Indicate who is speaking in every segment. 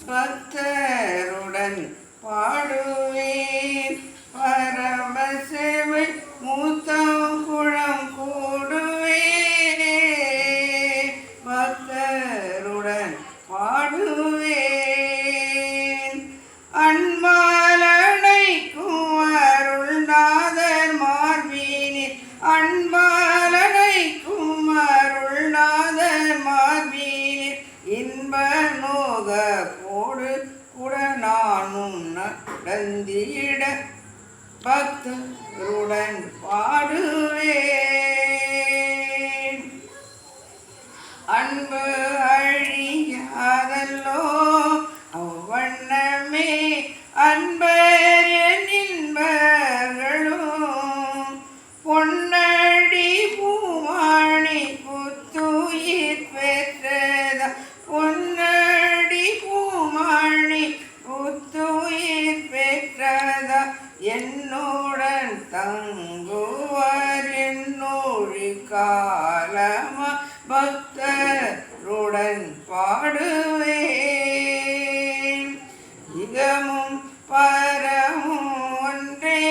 Speaker 1: பக்தருடன் பாடுவேன் பரமசிவை மூத்தம் குளம் கூடுவேன் பக்தருடன் பாடுவேன் அன்பாலனைக்கும் அருள்நாதர் மார்பினில் அன்பாலனைக்கும் அருள்நாதர் மார்பினில் இன்ப நோக போடு கூட நானும் நடந்திட பக்தருடன் பாடுவேன் அன்பு அழியாதல்லோ அவ்வண்ணமே அன்பர் என்பர்களும் பொன்னடி பூவாணி புத்துயிர் பெற்றத பொன்னடி பூமாணி புத்துயிர் பெற்றத என்னுடன் தங்குவார் என்னொழி காலமா பக்தருடன் பாடுவேன் இகமும் பரமும் ஒன்றே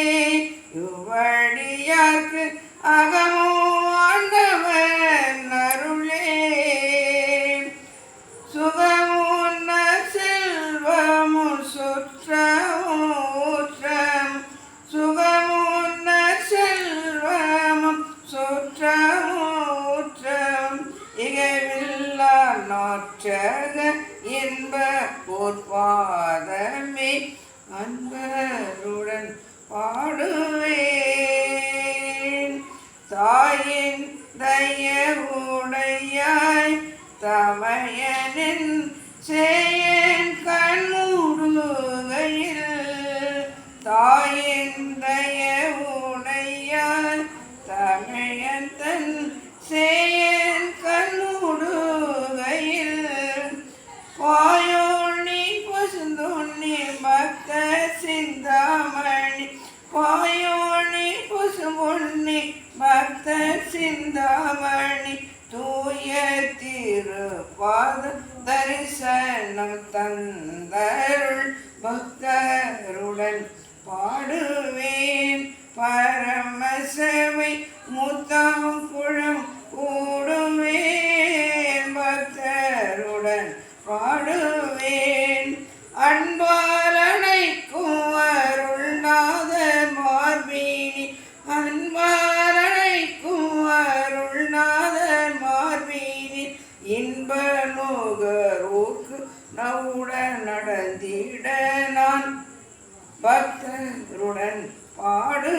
Speaker 1: இவ்வழியார்க்கு அகமும் ஆண்டவன் அருளே சுகமுன்ன செல்வமும் சுற்றமும் ஊற்றம் சுகமுன்ன செல்வமும் சுற்றமும் ஊற்றம் இகவில்லா நாற்றக இன்ப பொற்பாதமே அன்பருடன் பாடுவேன் தாயின் தயவுடையாய் தமையனின் சேயன் கண்மூடுகையில் தாயின் தயவுடையாய் தமையன் தன் சேயன் கண்மூடுகையில் பாயோணி பசுந்தொன்னி பக்த சிந்தாமணி பாயோணி பசுமொன்னி பக்த சிந்தாமணி தூய திருப்பாத தரிசனம் தந்தருள் பக்தருடன் பாடுவேன் பரமசவை முத்தம் குளம் கூடுவேன் பக்தருடன் பாடுவேன் அன்பாலனைக்கும் அருள்நாதர் மார்பினி அன்பாலனைக்கும் அருள்நாதர் மார்பினி இன்ப நோகரோக்கு நவுடன் நடந்திட நான் பக்தருடன் பாடு